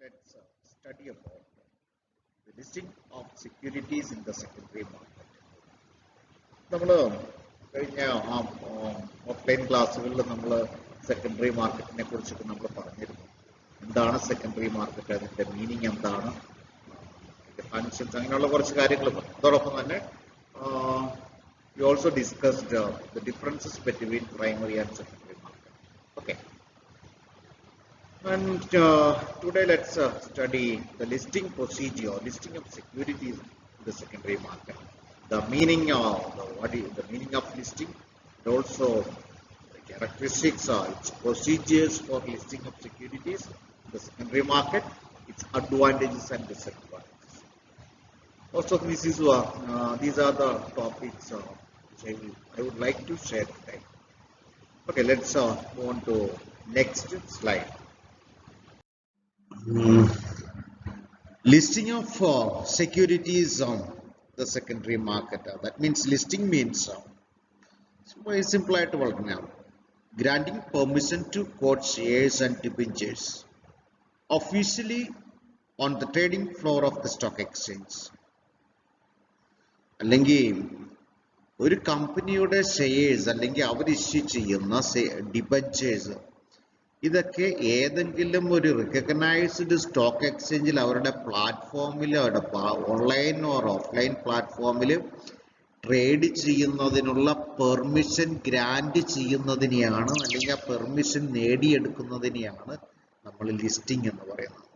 let's study about the listing of securities in the secondary market. നമ്മൾ കഴിഞ്ഞ offline ക്ലാസ്സുകളിൽ നമ്മൾ സെക്കൻഡറി മാർക്കറ്റിനെ കുറിച്ചൊക്കെ നമ്മൾ പറഞ്ഞിരുന്നു. എന്താണ് സെക്കൻഡറി മാർക്കറ്റ്, അതിൻ്റെ മീനിങ് എന്താണ്, അതിൻ്റെ ഫങ്ഷൻസ്, അങ്ങനെയുള്ള കുറച്ച് കാര്യങ്ങൾ പറഞ്ഞു. അതോടൊപ്പം തന്നെ we also discussed the differences between primary and secondary market. Okay. And today let's study the listing procedure, listing of securities in the secondary market. The meaning of the meaning of listing, and also the characteristics, its procedures for listing of securities in the secondary market, its advantages and disadvantages. Also, these are the topics which I would like to share today. Okay, let's move on to next slide. Listing of securities on the secondary market. That means listing means very simple ആയിട്ട് പറഞ്ഞാൽ granting permission to quote shares and debentures officially on the trading floor of the stock exchange. അല്ലെങ്കിൽ ഒരു കമ്പനിയുടെ shares അല്ലെങ്കിൽ അവർ issue ചെയ്യുന്ന debentures, ഇതൊക്കെ ഏതെങ്കിലും ഒരു റിക്കഗ്നൈസ്ഡ് സ്റ്റോക്ക് എക്സ്ചേഞ്ചിൽ അവരുടെ പ്ലാറ്റ്ഫോമിൽ, അവരുടെ ഓൺലൈൻ ഓർ ഓഫ്ലൈൻ പ്ലാറ്റ്ഫോമിൽ ട്രേഡ് ചെയ്യുന്നതിനുള്ള പെർമിഷൻ ഗ്രാൻഡ് ചെയ്യുന്നതിനെയാണ്, അല്ലെങ്കിൽ ആ പെർമിഷൻ നേടിയെടുക്കുന്നതിനെയാണ് നമ്മൾ ലിസ്റ്റിംഗ് എന്ന് പറയുന്നത്.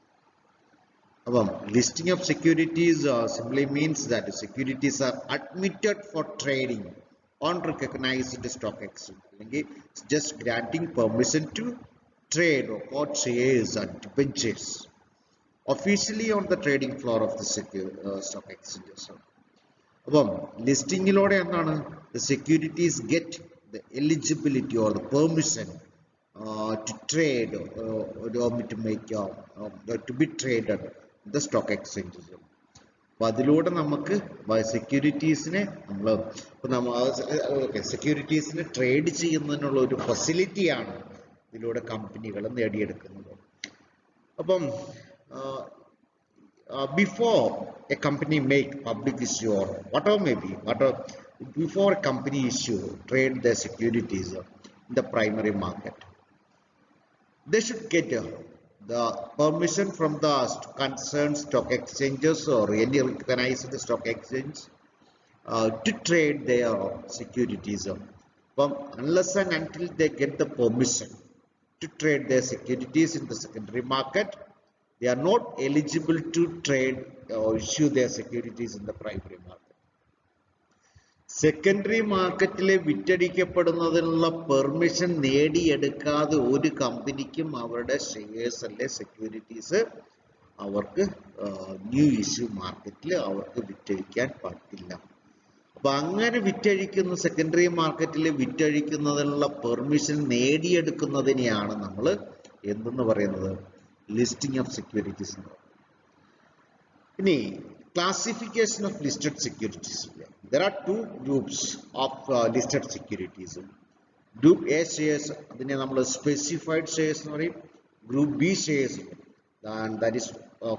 അപ്പം listing of securities simply means that securities are admitted for trading on recognized stock exchange. അല്ലെങ്കിൽ just granting permission to trade or quote shares and debentures officially on the trading floor of the stock exchanges. അപ്പം ലിസ്റ്റിംഗിലൂടെ എന്താണ്, the securities get the eligibility or the permission to trade or to make to be traded in the stock exchanges. അപ്പോൾ അതിലൂടെ നമുക്ക് സെക്യൂരിറ്റീസിനെ സെക്യൂരിറ്റീസിനെ trade ചെയ്യുന്നതിനുള്ള ഒരു ഫെസിലിറ്റിയാണ് ഇതിലൂടെ കമ്പനികൾ നേടിയെടുക്കുന്നത്. അപ്പം before a company make public issue or whatever may be, before a company issue trade their securities in the primary market, they should get the permission from the concerned stock exchanges or any recognized stock exchange to trade their securities. Unless and until they get the permission to trade their securities in the secondary market, they are not eligible to trade or issue their securities in the primary market. Secondary മാർക്കറ്റിലെ വിറ്റഴിക്കപ്പെടുന്നതിനുള്ള permission നേടിയെടുക്കാതെ ഒരു കമ്പനിക്കും അവരുടെ shares അല്ലെ securities അവർക്ക് new issue മാർക്കറ്റിൽ അവർക്ക് വിറ്റഴിക്കാൻ പറ്റില്ല. അപ്പൊ അങ്ങനെ വിറ്റഴിക്കുന്ന സെക്കൻഡറി മാർക്കറ്റിൽ വിറ്റഴിക്കുന്നതിനുള്ള പെർമിഷൻ നേടിയെടുക്കുന്നതിനെയാണ് നമ്മൾ എന്തെന്ന് പറയുന്നത്, ലിസ്റ്റിംഗ് ഓഫ് സെക്യൂരിറ്റീസ് എന്ന് പറയുന്നത്. ഇനി classification of listed securities. There are two groups of listed securities. Group A shares, adine nammal specified shares nu parayum. Group B shares, and that is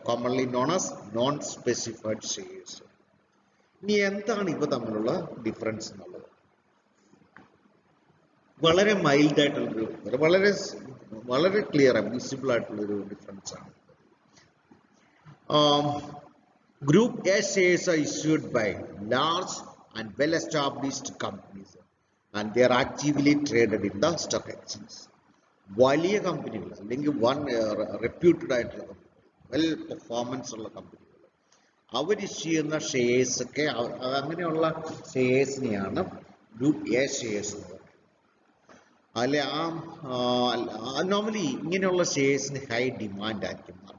commonly known as non specified shares. Ni enthanu iva thammilulla difference ennallathu വളരെ mild ആയിട്ടുള്ള, വളരെ clear visible ആയിട്ടുള്ള ഒരു difference ആണ്. Group A shares are issued by large and well-established companies and they are actively traded in the stock exchange. വലിയ കമ്പനികൾ അല്ലെങ്കിൽ reputed ആയിട്ടുള്ള കമ്പനികൾ, വെൽ പെർഫോമൻസ് ഉള്ള കമ്പനികൾ, അവർ ഇഷ്യൂ ചെയ്യുന്ന ഷെയർസ് ഒക്കെ, അങ്ങനെയുള്ള ഷെയർസിനെയാണ് ഗ്രൂപ്പ് എ ഷെയർസ് എന്ന് പറയുന്നത്. അല്ലെ നോർമലി ഇങ്ങനെയുള്ള ഷെയർസിന് ഹൈ ഡിമാൻഡ് ആയിരിക്കും മാർക്കറ്റിൽ.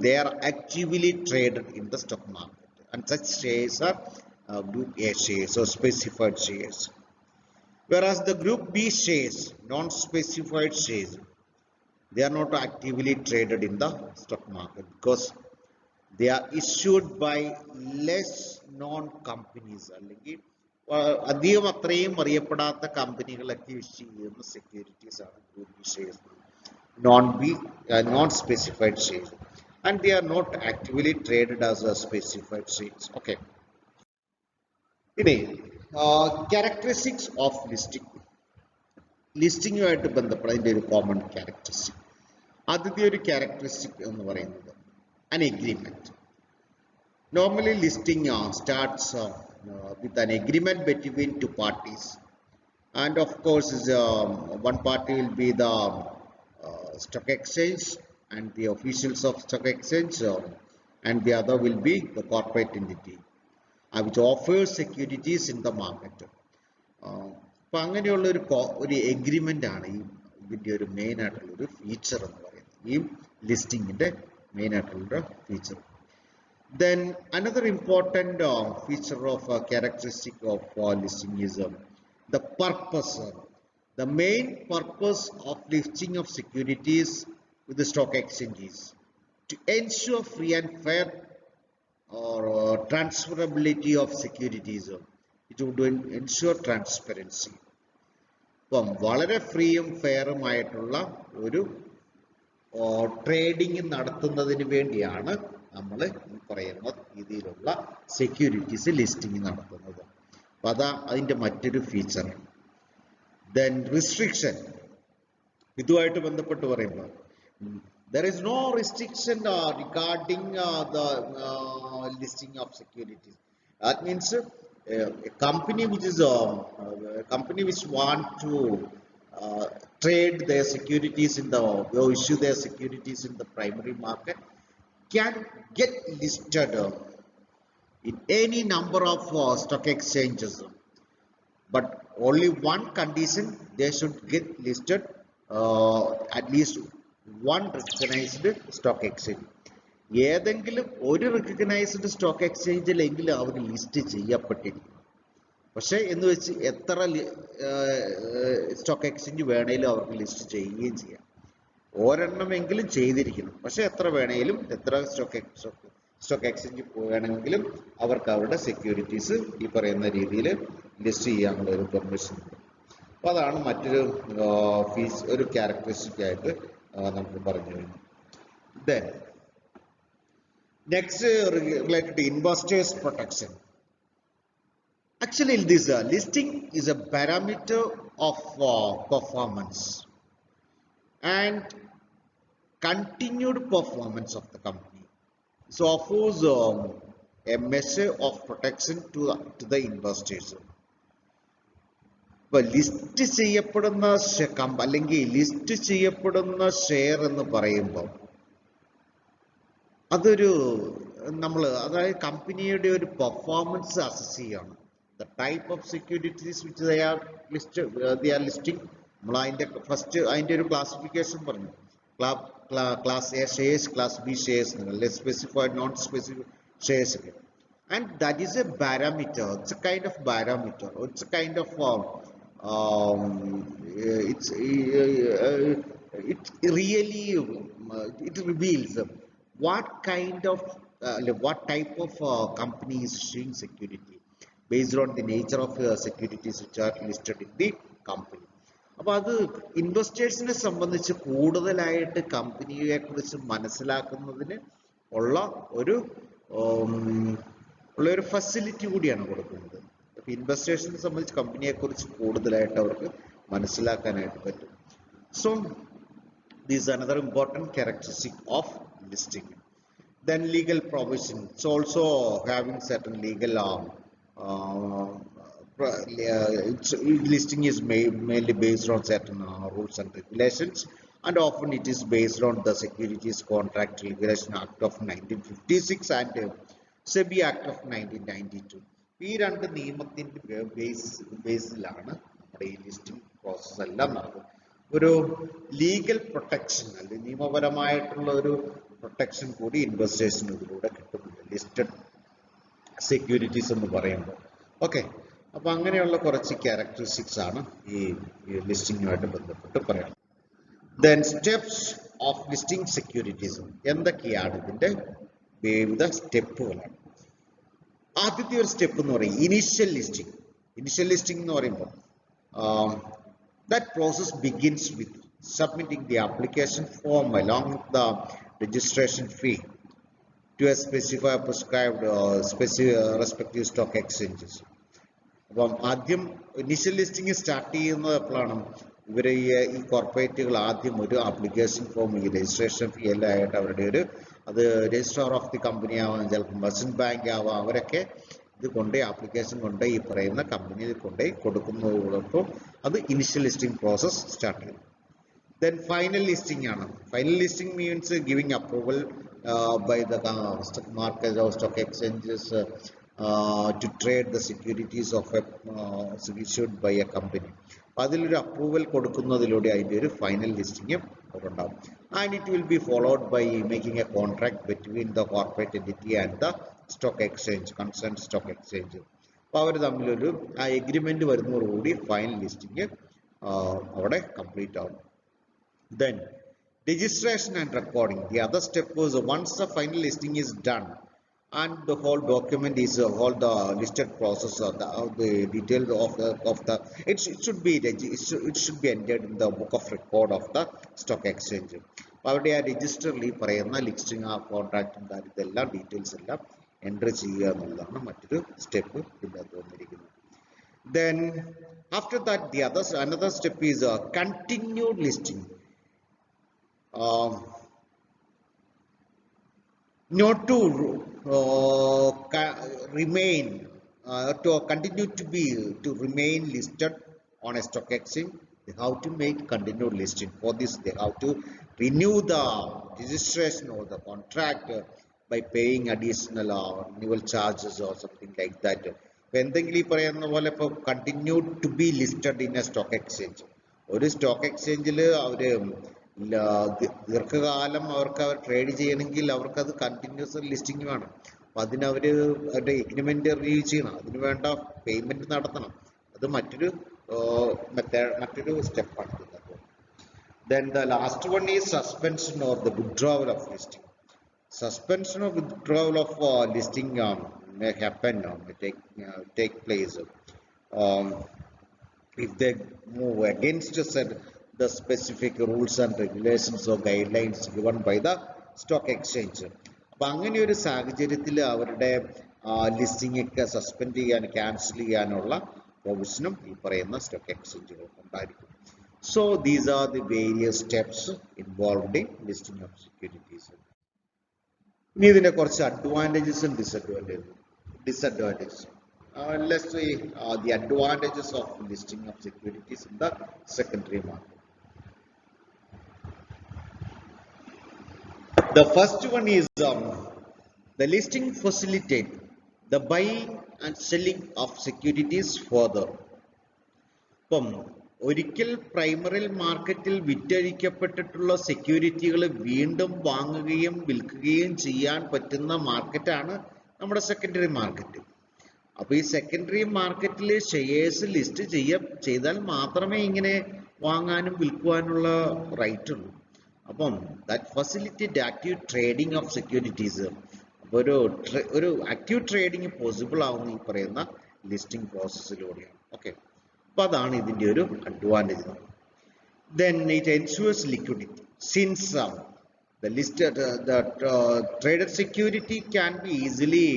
They are actively traded in the stock market, and such shares are group A shares or specified shares. Whereas the group B shares, non-specified shares, they are not actively traded in the stock market because they are issued by less known companies. അല്ലെങ്കിൽ അധികം അത്രയും അറിയപ്പെടാത്ത കമ്പനികളൊക്കെ issue ചെയ്യുന്ന securities ആണ് group B shares. non-specified shares, and they are not actively traded as a specified shares. Okay. ഇനി characteristics of listing. ലിസ്റ്റിങ്ങുമായിട്ട് ബന്ധപ്പെട്ട അതിൻ്റെ ഒരു കോമൺ ക്യാരക്ടറിസ്റ്റിക്. ആദ്യത്തെ ഒരു ക്യാരക്ടറിസ്റ്റിക് എന്ന് പറയുന്നത് an agreement. Normally listing starts with an agreement between two parties, and of course one party will be the stock exchange and the officials of stock exchange, and the other will be the corporate entity which offers securities in the market. അപ്പോൾ അങ്ങനെയുള്ള ഒരു agreement ആണ് ഇതിൻ്റെ ഒരു main ആയിട്ടുള്ളൊരു feature എന്ന് പറയുന്നത്, ഈ ലിസ്റ്റിങ്ങിൻ്റെ മെയിൻ ആയിട്ടുള്ളൊരു feature. Then another important feature of characteristic of listing is the purpose. The main purpose of listing of securities with the stock exchanges to ensure free and fair or transferability of securities. It would ensure transparency. അപ്പം വളരെ ഫ്രീയും ഫെയറുമായിട്ടുള്ള ഒരു trading നടത്തുന്നതിന് വേണ്ടിയാണ് നമ്മൾ ഈ പറയുന്ന രീതിയിലുള്ള securities listing നടത്തുന്നത്. അപ്പം അതിൻ്റെ മറ്റൊരു ഫീച്ചറാണ്. ദെൻ റിസ്ട്രിക്ഷൻ, ഇതുമായിട്ട് ബന്ധപ്പെട്ട് പറയുമ്പോൾ there is no restriction regarding the listing of securities. That means a company which want to trade their securities or issue their securities in the primary market can get listed in any number of stock exchanges, but only one condition: they should get listed at least one recognized stock exchange. ഏതെങ്കിലും ഒരു recognised stock എക്സ്ചേഞ്ചിലെങ്കിലും അവർ list ചെയ്യപ്പെട്ടിരിക്കണം. പക്ഷേ എന്ന് വെച്ച് എത്ര stock exchange വേണേലും അവർക്ക് list ചെയ്യുകയും ചെയ്യാം. ഒരെണ്ണമെങ്കിലും ചെയ്തിരിക്കണം. പക്ഷെ എത്ര വേണേലും, എത്ര സ്റ്റോക്ക് എക്സ്ചേഞ്ച് വേണമെങ്കിലും അവർക്ക് അവരുടെ സെക്യൂരിറ്റീസ് ഈ പറയുന്ന രീതിയിൽ ലിസ്റ്റ് ചെയ്യാനുള്ള ഒരു പെർമിഷൻ ഉണ്ട്. അപ്പോൾ അതാണ് മറ്റൊരു ഒരു ക്യാരക്ടറിസ്റ്റിക് ആയിട്ട് നമുക്ക് പറഞ്ഞു കഴിഞ്ഞു. Then next, related to investors protection. Actually this listing is a parameter of performance and continued performance of the company. So offers a measure of protection to the investors. ഇപ്പോൾ ലിസ്റ്റ് ചെയ്യപ്പെടുന്ന അല്ലെങ്കിൽ list ചെയ്യപ്പെടുന്ന share എന്ന് പറയുമ്പോൾ അതൊരു അതായത് കമ്പനിയുടെ ഒരു പെർഫോമൻസ് അസസ് ചെയ്യാണ്. The type of securities which they are listing. നമ്മൾ അതിൻ്റെ ഒരു ക്ലാസിഫിക്കേഷൻ പറഞ്ഞു. Class A shares, class B shares, specified non specified shares ഒക്കെ. And that is a parameter. It's a kind of parameter. It's a kind of it reveals what type of company is issuing security based on the nature of securities which are listed in the company. അപ്പോൾ അത് ഇൻവെസ്റ്റേഴ്സിനെ സംബന്ധിച്ച് കൂടുതലായിട്ട് കമ്പനിയെ കുറിച്ച് മനസ്സിലാക്കുന്നതിന് ഉള്ള ഒരു facility കൂടിയാണ് കൊടുക്കുന്നത്. അപ്പോൾ ഇൻവെസ്റ്റേഴ്സിനെ സംബന്ധിച്ച് കമ്പനിയെക്കുറിച്ച് കൂടുതലായിട്ട് അവർക്ക് മനസ്സിലാക്കാനായിട്ട് പറ്റും. So this is another important characteristic of listing. Then legal provision. It's also having certain legal listing is mainly based on certain rules and regulations, and often it is based on the Securities Contract Regulation Act of 1956 and SEBI Act of 1992. ഈ രണ്ട് നിയമത്തിൻ്റെ ബേസിലാണ് നമ്മുടെ ഈ listing process എല്ലാം നടക്കുന്നത്. ഒരു legal protection അല്ലെങ്കിൽ നിയമപരമായിട്ടുള്ള ഒരു പ്രൊട്ടക്ഷൻ കൂടി ഇൻവെസ്റ്റേഴ്സിന് ഇതിലൂടെ കിട്ടുന്നുണ്ട്, ലിസ്റ്റഡ് സെക്യൂരിറ്റീസ് എന്ന് പറയുമ്പോൾ. ഓക്കെ, അപ്പോൾ അങ്ങനെയുള്ള കുറച്ച് ക്യാരക്ടറിസ്റ്റിക്സ് ആണ് ഈ ലിസ്റ്റിങ്ങുമായിട്ട് ബന്ധപ്പെട്ട് പറയാം. Then steps of listing securities എന്തൊക്കെയാണ്? ഇതിൻ്റെ വിവിധ സ്റ്റെപ്പുകളാണ്. ആദ്യത്തെ ഒരു സ്റ്റെപ്പ് എന്ന് പറയും ഇനീഷ്യൽ ലിസ്റ്റിംഗ്. ഇനീഷ്യൽ ലിസ്റ്റിംഗ് എന്ന് പറയുമ്പോൾ That process begins with submitting the application form along with the registration fee to a specified prescribed respective stock exchanges. അപ്പം ആദ്യം ഇനീഷ്യൽ ലിസ്റ്റിംഗ് സ്റ്റാർട്ട് ചെയ്യുന്നത് എപ്പോഴാണ്? ഇവർ ഈ കോർപ്പറേറ്റുകൾ ആദ്യം ഒരു ആപ്ലിക്കേഷൻ ഫോം, ഈ രജിസ്ട്രേഷൻ ഫീ എല്ലാം ആയിട്ട് അവരുടെ അത് രജിസ്ട്രാർ ഓഫ് ദി കമ്പനി ആവാം, ചിലപ്പോൾ മെർച്ചന്റ് ബാങ്ക് ആവാം, അവരൊക്കെ ഇത് കൊണ്ടുപോയി ആപ്ലിക്കേഷൻ കൊണ്ടുപോയി ഈ പറയുന്ന കമ്പനിയിൽ കൊണ്ടുപോയി കൊടുക്കുന്നതോടൊപ്പം അത് ഇനിഷ്യൽ ലിസ്റ്റിംഗ് പ്രോസസ് സ്റ്റാർട്ട് ചെയ്യും. Then final listing ആണ്. Final listing means giving approval by the stock market or stock exchanges to trade the securities of issued by a company. അതിലൊരു അപ്രൂവൽ കൊടുക്കുന്നതിലൂടെ അതിൻ്റെ ഒരു ഫൈനൽ ലിസ്റ്റിംഗ് ഉണ്ടാവും. And it will be followed by making a contract between the corporate entity and the stock exchange, concern stock exchange. അപ്പോൾ അവർ തമ്മിലൊരു ആ agreement വരുന്നതോടുകൂടി ഫൈനൽ ലിസ്റ്റിംഗ് അവിടെ കംപ്ലീറ്റ് ആവും. Then registration and recording. The other step was once the final listing is done and the whole document is all the listed process of the details of the it should be entered in the book of record of the stock exchange. അവരുടെ ആ രജിസ്റ്ററിൽ പറയുന്ന listing, ആ കോൺട്രാക്റ്റും കാര്യം ഇതെല്ലാം details എല്ലാം entry ചെയ്യുക എന്നുള്ളതാണ് മറ്റൊരു സ്റ്റെപ്പ് ഇതിനകത്ത് വന്നിരിക്കുന്നത്. Then after that another step is continued listing. Not to remain to continue to remain listed on a stock exchange, they have to make continued listing. For this they have to renew the registration or the contract by paying additional annual charges or something like that. എന്തെങ്കിലും ഈ പറയുന്ന പോലെ ഇപ്പോൾ continue to be listed in a stock exchange, ഒരു stock എക്സ്ചേഞ്ചിൽ അവർ ദീർഘകാലം അവർ trade ചെയ്യണമെങ്കിൽ അവർക്കത് കണ്ടിന്യൂസ് ലിസ്റ്റിംഗ് വേണം. അപ്പം അതിനവർ അവരുടെ എഗ്രിമെന്റ് റിന്യൂ ചെയ്യണം, അതിന് വേണ്ട പേയ്മെന്റ് നടത്തണം. അത് മറ്റൊരു സ്റ്റെപ്പാണ്. Then the last one is suspension or the withdrawal of listing. Suspension or withdrawal of listing may happen, may take place if they move against the specific rules and regulations or guidelines given by the stock exchange. അപ്പം അങ്ങനെ ഒരു സാഹചര്യത്തിൽ അവരുടെ listing ഒക്കെ suspend ചെയ്യാൻ, cancel ചെയ്യാനുള്ള പ്രൊവിഷനും ഈ പറയുന്ന സ്റ്റോക്ക് എക്സ്ചേഞ്ചുകൾ ഉണ്ടായിരിക്കും. So these are the various steps involved in listing of securities. ഇനി ഇതിന്റെ കുറച്ച് അഡ്വാൻറ്റേജസും disadvantages. Let's see the advantages of listing of securities in the secondary market. The first one is the listing facilitate the buying and selling of securities further. ഇപ്പം ഒരിക്കൽ primary മാർക്കറ്റിൽ വിറ്റഴിക്കപ്പെട്ടിട്ടുള്ള സെക്യൂരിറ്റികൾ വീണ്ടും വാങ്ങുകയും വിൽക്കുകയും ചെയ്യാൻ പറ്റുന്ന മാർക്കറ്റാണ് നമ്മുടെ സെക്കൻഡറി മാർക്കറ്റ്. അപ്പോൾ ഈ സെക്കൻഡറി മാർക്കറ്റിൽ ഷെയർസ് ലിസ്റ്റ് ചെയ്താൽ മാത്രമേ ഇങ്ങനെ വാങ്ങാനും വിൽക്കുവാനുള്ള റൈറ്റ് ഉള്ളൂ. അപ്പം that facilitate active trading of securities. അപ്പോൾ ഒരു ആക്റ്റീവ് ട്രേഡിംഗ് പോസിബിൾ ആവുന്ന ഈ പറയുന്ന ലിസ്റ്റിംഗ് പ്രോസസ്സിലൂടെയാണ്. ഓക്കെ, അപ്പോൾ അതാണ് ഇതിൻ്റെ ഒരു advantage. Then it ensures liquidity since the traded security can be easily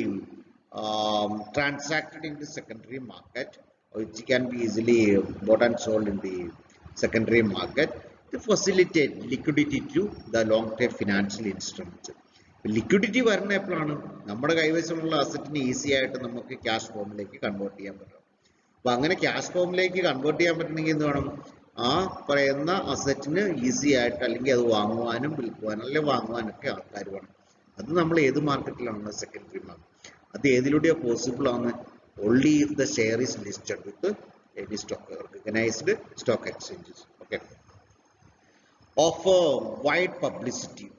transacted in the secondary market, or it can be easily bought and sold in the secondary market to facilitate liquidity to the long-term financial instruments. Liquidity വരുന്ന എപ്പോഴാണ്? നമ്മുടെ കൈവശമുള്ള അസറ്റിന് easy ആയിട്ട് നമുക്ക് cash ഫോമിലേക്ക് convert ചെയ്യാൻ പറ്റും. അപ്പോൾ അങ്ങനെ ക്യാഷ് ഫോമിലേക്ക് കൺവേർട്ട് ചെയ്യാൻ പറ്റണമെങ്കിൽ എന്ത് വേണം? ആ പറയുന്ന അസറ്റിന് ഈസി ആയിട്ട് അല്ലെങ്കിൽ അത് വാങ്ങുവാനും വിൽക്കുവാനും അല്ലെങ്കിൽ വാങ്ങുവാനൊക്കെ ആൾക്കാർ വേണം. അത് നമ്മൾ ഏത് മാർക്കറ്റിലാണ്? Secondary market. അത് ഏതിലൂടെയാണ് പോസിബിൾ ആണ്? Only if the share is listed with any stock organised stock exchanges. Okay, offer wide publicity.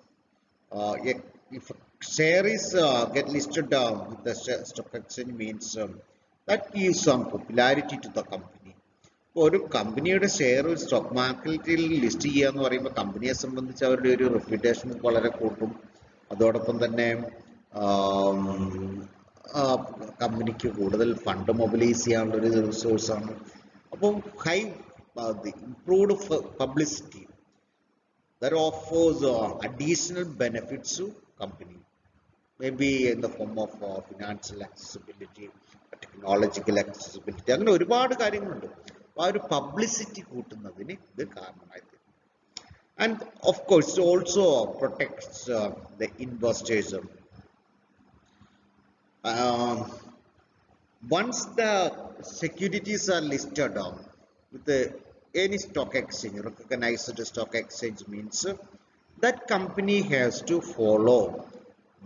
If share is get listed with the stock exchange means that gives some popularity to the company. ഒരു കമ്പനിയുടെ share stock മാർക്കറ്റിൽ list ചെയ്യുക എന്ന് പറയുമ്പോൾ കമ്പനിയെ സംബന്ധിച്ച് അവരുടെ ഒരു റെപ്യൂട്ടേഷൻ വളരെ കൂട്ടും. അതോടൊപ്പം തന്നെ കമ്പനിക്ക് കൂടുതൽ ഫണ്ട് മൊബിലൈസ് ചെയ്യാനുള്ള ഒരു റിസോഴ്സാണ്. അപ്പം the improved publicity that offers additional benefits to company, maybe in the form of financial accessibility, technological accessibility, അങ്ങനെ ഒരുപാട് കാര്യങ്ങളുണ്ട്. അപ്പോൾ ആ ഒരു പബ്ലിസിറ്റി കൂട്ടുന്നതിന് ഇത് കാരണമായി തീരും. And of course it also protects the investors. Once the securities are listed with any stock exchange, recognized stock exchange means that company has to follow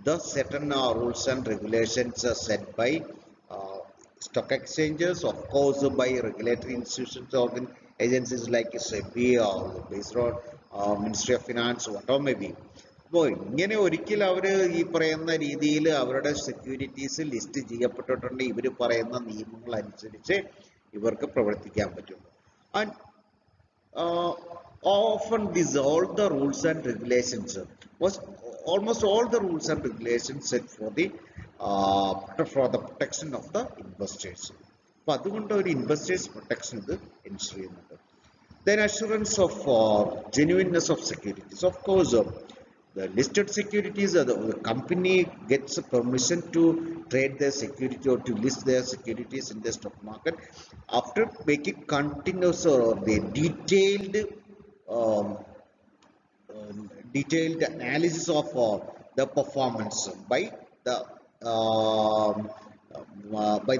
the certain rules and regulations set by stock exchanges, of course by regulatory institutions or agencies like SEBI or based on Ministry of Finance, whatever may be. അപ്പോൾ ഇങ്ങനെ ഒരിക്കലും അവർ ഈ പറയുന്ന രീതിയിൽ അവരുടെ securities list ചെയ്യപ്പെട്ടിട്ടുണ്ട്, ഇവർ പറയുന്ന നിയമങ്ങൾ അനുസരിച്ച് ഇവർക്ക് പ്രവർത്തിക്കാൻ പറ്റുള്ളൂ. And often these all the rules and regulations was almost all the rules and regulations set for the protection of the investors. അപ്പോൾ അതുകൊണ്ട് ഒരു ഇൻവെസ്റ്റേഴ്സ് പ്രൊട്ടക്ഷൻ ഇത് എൻഷുർ ചെയ്യുന്നുണ്ട്. Then assurance of genuineness of securities. Of course, the listed securities, the company gets a permission to trade their security or to list their securities in the stock market after making continuous or the detailed analysis of the performance by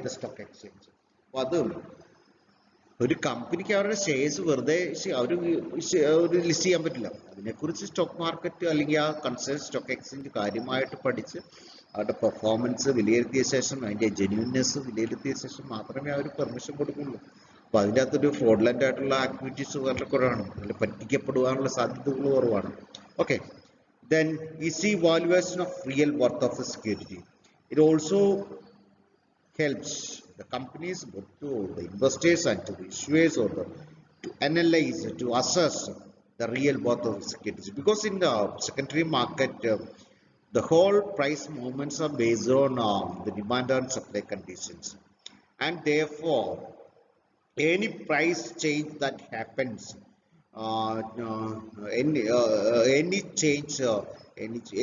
the stock exchange. ഒരു കമ്പനിക്ക് അവരുടെ shares വെറുതെ അവർ list ചെയ്യാൻ പറ്റില്ല. അതിനെക്കുറിച്ച് stock market അല്ലെങ്കിൽ ആ concern stock exchange കാര്യമായിട്ട് പഠിച്ച് അവരുടെ പെർഫോമൻസ് വിലയിരുത്തിയ ശേഷം അതിൻ്റെ ജെന്യൂൻനെസ് വിലയിരുത്തിയ ശേഷം മാത്രമേ അവർ പെർമിഷൻ കൊടുക്കുള്ളൂ. അപ്പോൾ അതിൻ്റെ അകത്തൊരു ഫ്രോഡുലൻ്റ് ആയിട്ടുള്ള ആക്ടിവിറ്റീസ് വളരെ കുറവാണ്, അതിൽ പറ്റിക്കപ്പെടുവാനുള്ള സാധ്യതകൾ കുറവാണ്. Okay, then easy valuation of real worth of the security. It also helps the companies, both to the investors and to the issuers, or to analyze, to assess the real worth of the securities, because in the secondary market the whole price movements are based on the demand and supply conditions, and therefore any price change that happens, any change,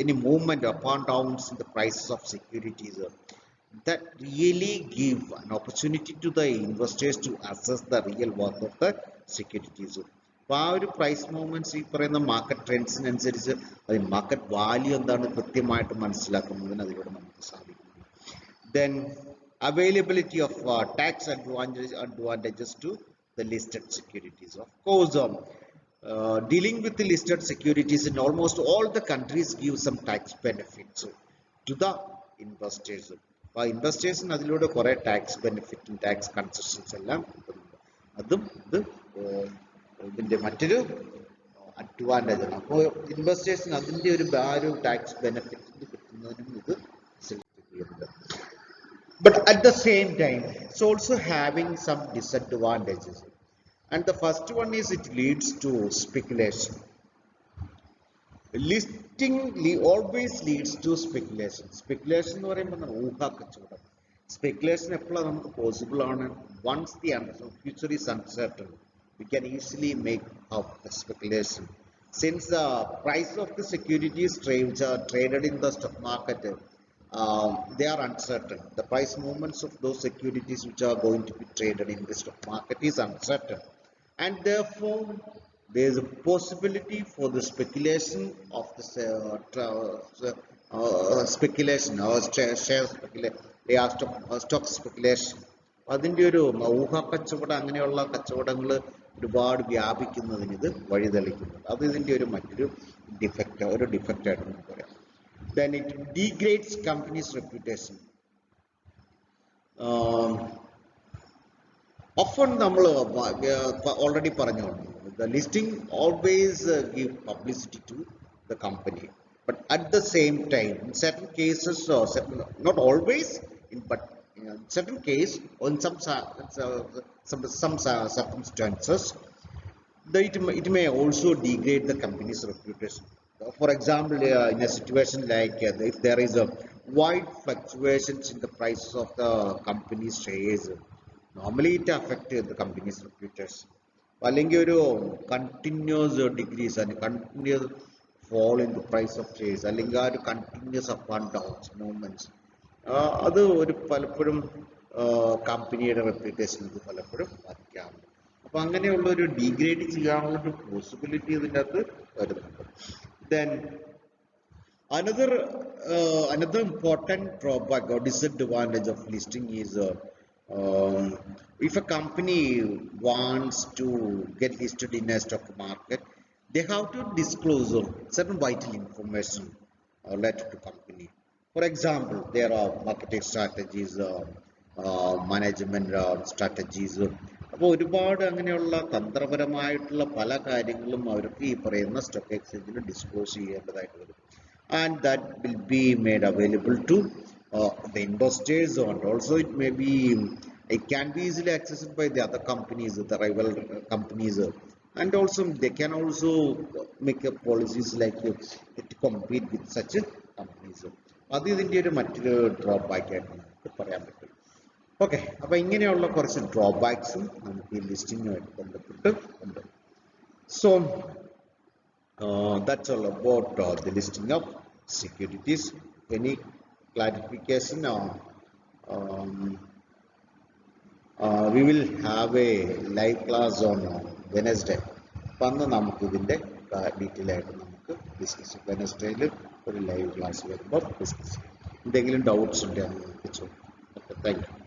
any movement up and downs in the prices of securities, that really give an opportunity to the investors to assess the real worth of the securities. അപ്പോൾ ആ ഒരു price movements ഈ പറയുന്ന market ട്രെൻഡ്സിനനുസരിച്ച് അതിന് market value എന്താണ് കൃത്യമായിട്ട് മനസ്സിലാക്കുന്നതിന് അതിലൂടെ നമുക്ക് സാധിക്കുന്നു. Then availability of tax advantages to the listed securities. Of course, dealing with the listed securities in almost all the countries give some tax benefits to the investors. അപ്പോൾ ഇൻവെസ്റ്റേഴ്സിന് അതിലൂടെ കുറേ ടാക്സ് ബെനിഫിറ്റും ടാക്സ് കൺസെഷൻസ് എല്ലാം കിട്ടുന്നുണ്ട്. അതും ഇതിൻ്റെ മറ്റൊരു advantage ആണ്. അപ്പോൾ ഇൻവെസ്റ്റേഴ്സിന് അതിൻ്റെ ഒരു ടാക്സ് ബെനിഫിറ്റ് കിട്ടുന്നതിനും ഇത് ഫെസിലിറ്റേറ്റ് ചെയ്യുന്നുണ്ട്. But at the same time, it's also having some disadvantages. And the first one is it leads to speculation. Listing always leads to speculation. Speculation എന്ന് പറയുമ്പോൾ ഊഹാക്കച്ചവടം. Speculation എപ്പോഴാണ് നമുക്ക് പോസിബിൾ ആണ്? Once the future is uncertain, we can easily make out the speculation. Since the price of the securities which are traded in the stock market, they are uncertain. The price movements of those securities which are going to be traded in the stock market is uncertain, and therefore there is a possibility for the speculation of the speculation or share stock speculation. അതിൻ്റെ ഒരു ഊഹക്കച്ചവടം, അങ്ങനെയുള്ള കച്ചവടങ്ങൾ ഒരുപാട് വ്യാപിക്കുന്നതിന് ഇത് വഴിതെളിക്കുന്നുണ്ട്. അത് ഇതിൻ്റെ ഒരു മറ്റൊരു defect ആയിട്ട് നമുക്ക് പറയാം. Then it degrades company's reputation. Often നമ്മൾ already പറഞ്ഞു, the listing always give publicity to the company, but at the same time in certain cases, not always, but in certain case, on some circumstances, it may also degrade the company's reputation. For example, in a situation like if there is a wide fluctuations in the prices of the company's shares, normally it affects the company's reputation. അല്ലെങ്കിൽ ഒരു continuous decrease അല്ലെങ്കിൽ continuous fall in the price of shares അല്ലെങ്കിൽ ആ ഒരു continuous up and downs movements അത് ഒരു പലപ്പോഴും കമ്പനിയുടെ റെപ്യൂട്ടേഷൻ ഇത് പലപ്പോഴും ബാധിക്കാറുണ്ട്. അപ്പൊ അങ്ങനെയുള്ള ഒരു ഡീഗ്രേഡ് ചെയ്യാനുള്ള ഒരു പോസിബിലിറ്റി ഇതിൻ്റെ അകത്ത് വരുന്നുണ്ട്. Then another important drawback or disadvantage of listing is if a company wants to get listed in a stock market, they have to disclose certain vital information related to company. For example, there are marketing strategies, management strategies. അപ്പോൾ ഒരുപാട് അങ്ങനെയുള്ള തന്ത്രപരമായിട്ടുള്ള പല കാര്യങ്ങളും അവർക്ക് ഈ പറയുന്ന stock എക്സ്ചേഞ്ചിൽ disclose ചെയ്യേണ്ടതായിട്ട് വരും. And that will be made available to the investors, and also it can be easily accessed by the other companies, the rival companies, and also they can also make up policies like to compete with such companies. അത് ഇതിൻ്റെ ഒരു മറ്റൊരു drawback ആയിട്ട് നമുക്ക് പറയാൻ പറ്റും. Okay, അപ്പൊ ഇങ്ങനെയുള്ള കുറച്ച് ഡ്രോബാക്സും നമുക്ക് ഈ ലിസ്റ്റിങ്ങുമായിട്ട് ബന്ധപ്പെട്ട് ഉണ്ട്. So that's all about the listing of securities. Any clarification? We will have a live class on Wednesday. അപ്പം അന്ന് നമുക്ക് ഇതിൻ്റെ ഡീറ്റെയിൽ ആയിട്ട് നമുക്ക് ഡിസ്കസ് ചെയ്യാം. വെനസ്ഡേയിൽ ഒരു ലൈവ് ക്ലാസ് വരുമ്പോൾ ഡിസ്കസ് ചെയ്യാം. എന്തെങ്കിലും ഡൗട്ട്സ് ഉണ്ടെങ്കിൽ നമുക്ക് ചോദിക്കാം. Okay, thank you.